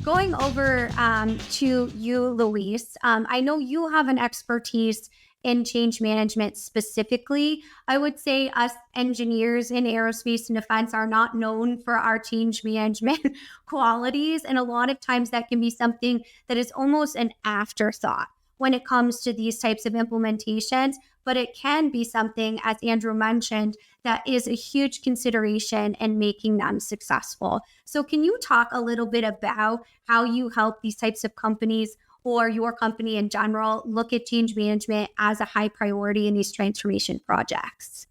Going over to you, Luis, I know you have an expertise in change management specifically. I would say us engineers in aerospace and defense are not known for our change management qualities. And a lot of times that can be something that is almost an afterthought when it comes to these types of implementations. But it can be something, as Andrew mentioned, that is a huge consideration in making them successful. So can you talk a little bit about how you help these types of companies or your company in general look at change management as a high priority in these transformation projects?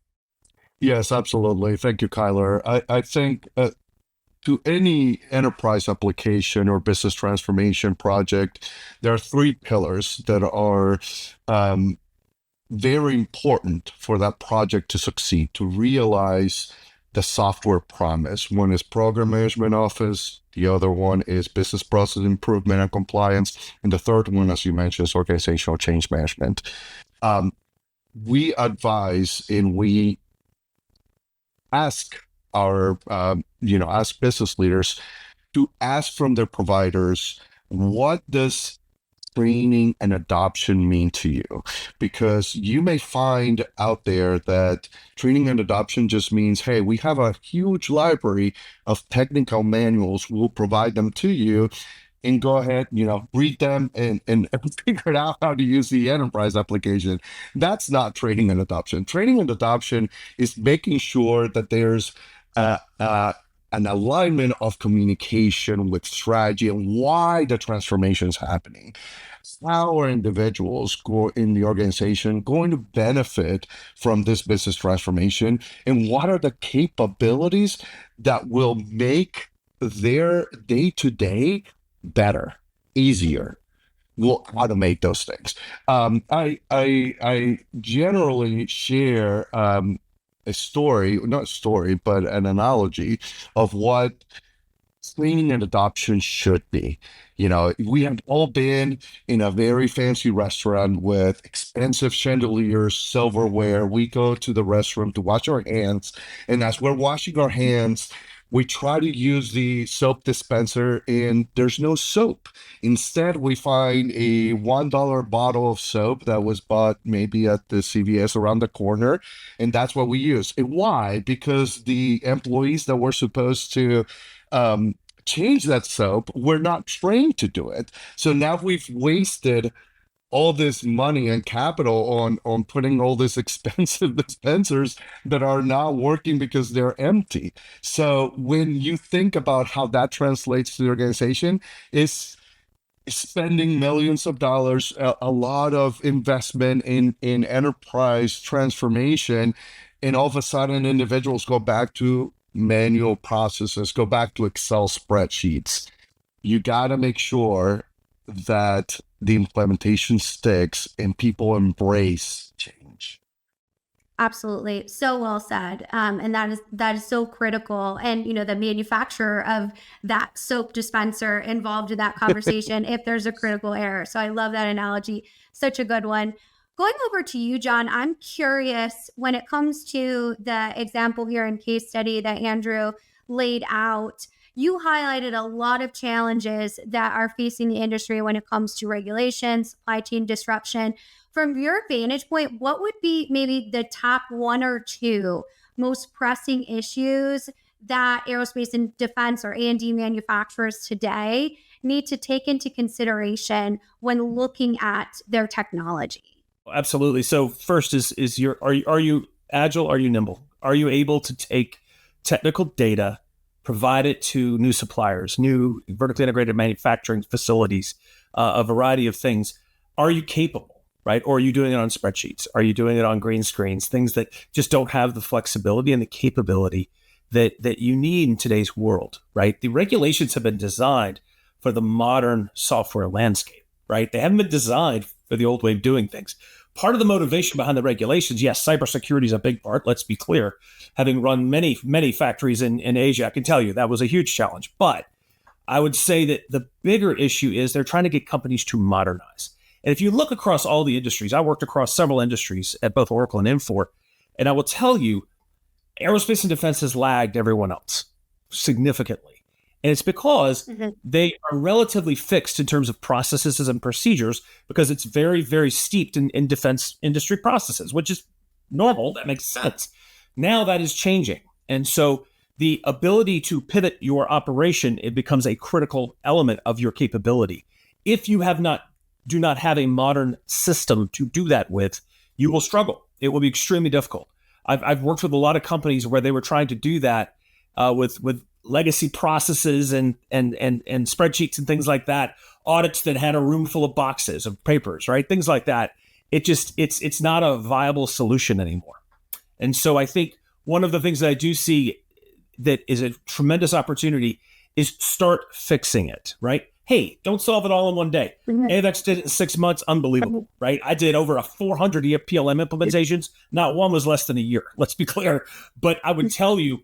Yes, absolutely. Thank you, Kyler. I think to any enterprise application or business transformation project, there are three pillars that are very important for that project to succeed, to realize the software promise. One is program management office, the other one is business process improvement and compliance, and the third one, as you mentioned, is organizational change management. We advise and we ask our, ask business leaders to ask from their providers, what does training and adoption mean to you? Because you may find out there that training and adoption just means, hey, we have a huge library of technical manuals. We'll provide them to you and go ahead, read them and figure out how to use the enterprise application. That's not training and adoption. Training and adoption is making sure that there's an alignment of communication with strategy and why the transformation is happening. How are individuals in the organization going to benefit from this business transformation? And what are the capabilities that will make their day-to-day better, easier? We'll automate those things. I generally share a story, not a story, but an analogy of what training and adoption should be. We have all been in a very fancy restaurant with expensive chandeliers, silverware. We go to the restroom to wash our hands. And as we're washing our hands, we try to use the soap dispenser and there's no soap. Instead, we find a $1 bottle of soap that was bought maybe at the CVS around the corner. And that's what we use. And why? Because the employees that were supposed to change that soap were not trained to do it. So now we've wasted all this money and capital on putting all these expensive dispensers that are not working because they're empty. So when you think about how that translates to the organization, is spending millions of dollars, a lot of investment in enterprise transformation, and all of a sudden individuals go back to manual processes, go back to Excel spreadsheets. You got to make sure that the implementation sticks and people embrace change. Absolutely. So well said. And that is so critical. And, the manufacturer of that soap dispenser involved in that conversation if there's a critical error. So I love that analogy. Such a good one. Going over to you, John, I'm curious when it comes to the example here in case study that Andrew laid out. You highlighted a lot of challenges that are facing the industry when it comes to regulations, supply chain disruption. From your vantage point, what would be maybe the top one or two most pressing issues that aerospace and defense or A&D manufacturers today need to take into consideration when looking at their technology? Absolutely. So first is are you agile? Are you nimble? Are you able to take technical data, provide it to new suppliers, new vertically integrated manufacturing facilities, a variety of things? Are you capable, right? Or are you doing it on spreadsheets? Are you doing it on green screens? Things that just don't have the flexibility and the capability that you need in today's world, right? The regulations have been designed for the modern software landscape, right? They haven't been designed for the old way of doing things. Part of the motivation behind the regulations, yes, cybersecurity is a big part. Let's be clear. Having run many factories in Asia, I can tell you that was a huge challenge. But I would say that the bigger issue is they're trying to get companies to modernize. And if you look across all the industries, I worked across several industries at both Oracle and Infor, and I will tell you, aerospace and defense has lagged everyone else significantly. And it's because Mhm. they are relatively fixed in terms of processes and procedures, because it's very, very steeped in defense industry processes, which is normal. That makes sense. Now that is changing. And so the ability to pivot your operation, it becomes a critical element of your capability. If you do not have a modern system to do that with, you will struggle. It will be extremely difficult. I've worked with a lot of companies where they were trying to do that with legacy processes and spreadsheets and things like that, audits that had a room full of boxes of papers, right? Things like that. It's not a viable solution anymore. And so I think one of the things that I do see that is a tremendous opportunity is start fixing it, right? Hey, don't solve it all in one day. Mhm. AEVEX did it in 6 months. Unbelievable, right? I did over 400 PLM implementations. Not one was less than a year. Let's be clear. But I would tell you,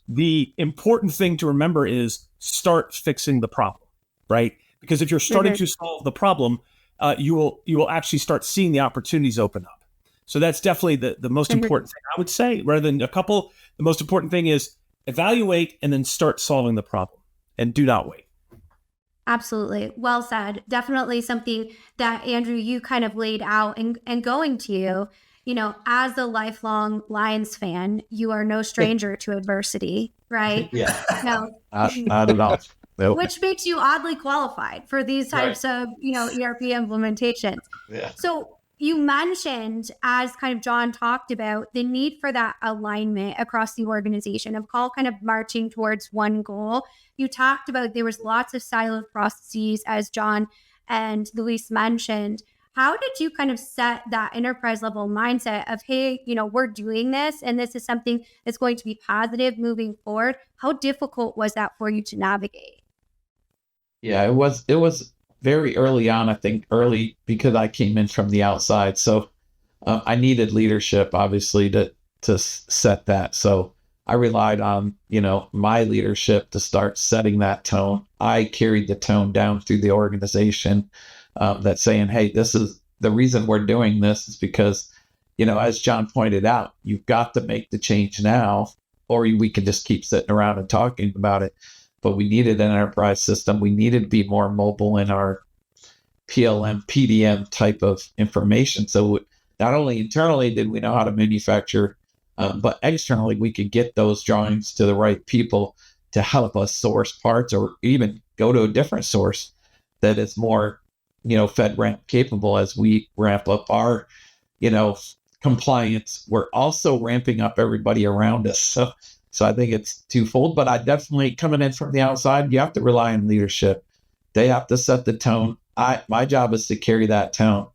the important thing to remember is start fixing the problem, right? Because if you're starting to solve the problem, you will actually start seeing the opportunities open up. So that's definitely the most important thing I would say. Rather than a couple, the most important thing is evaluate and then start solving the problem, and do not wait. Absolutely. Well said. Definitely something that, Andrew, you kind of laid out, and going to you, as a lifelong Lions fan, you are no stranger to adversity, right? Yeah. No, Not at all. Nope. which makes you oddly qualified for these types of, ERP implementations. Yeah. So you mentioned, as kind of John talked about, the need for that alignment across the organization of all kind of marching towards one goal. You talked about there was lots of siloed processes, as John and Luis mentioned. How did you kind of set that enterprise level mindset of, hey, we're doing this and this is something that's going to be positive moving forward? How difficult was that for you to navigate? Yeah, it was very early on, I think early because I came in from the outside. So I needed leadership, obviously, to set that. So I relied on, my leadership to start setting that tone. I carried the tone down through the organization, that saying, hey, this is the reason we're doing this is because, as John pointed out, you've got to make the change now, or we can just keep sitting around and talking about it. But we needed an enterprise system. We needed to be more mobile in our PLM, PDM type of information. So not only internally did we know how to manufacture, but externally we could get those drawings to the right people to help us source parts, or even go to a different source that is more, FedRAMP capable. As we ramp up our, compliance, we're also ramping up everybody around us. So I think it's twofold, but I definitely, coming in from the outside, you have to rely on leadership. They have to set the tone. My job is to carry that tone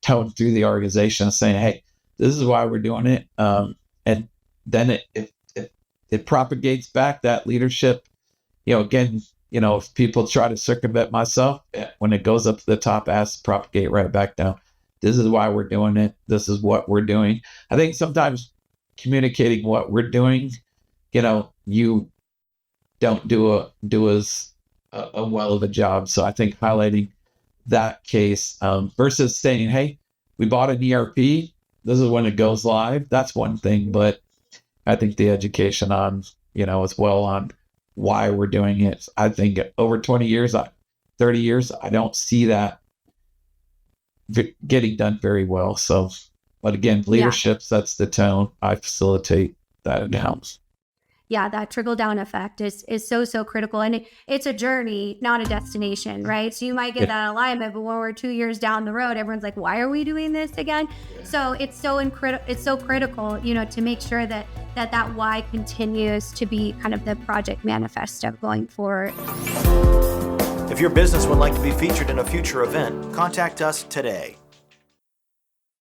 through the organization, saying, hey, this is why we're doing it. And then it propagates back that leadership. Again, if people try to circumvent myself, when it goes up to the top, ask, propagate right back down. This is why we're doing it. This is what we're doing. I think sometimes communicating what we're doing, you don't do as a well of a job. So I think highlighting that case, versus saying, hey, we bought an ERP, this is when it goes live. That's one thing, but I think the education on, as well on why we're doing it. I think over 20 years, 30 years, I don't see that getting done very well. So, but again, leadership sets the tone. I facilitate that in-house. Yeah, that trickle down effect is so critical. And it's a journey, not a destination, right? So you might get that alignment, but when we're 2 years down the road, everyone's like, why are we doing this again? So it's so critical, to make sure that why continues to be kind of the project manifesto going forward. If your business would like to be featured in a future event, contact us today.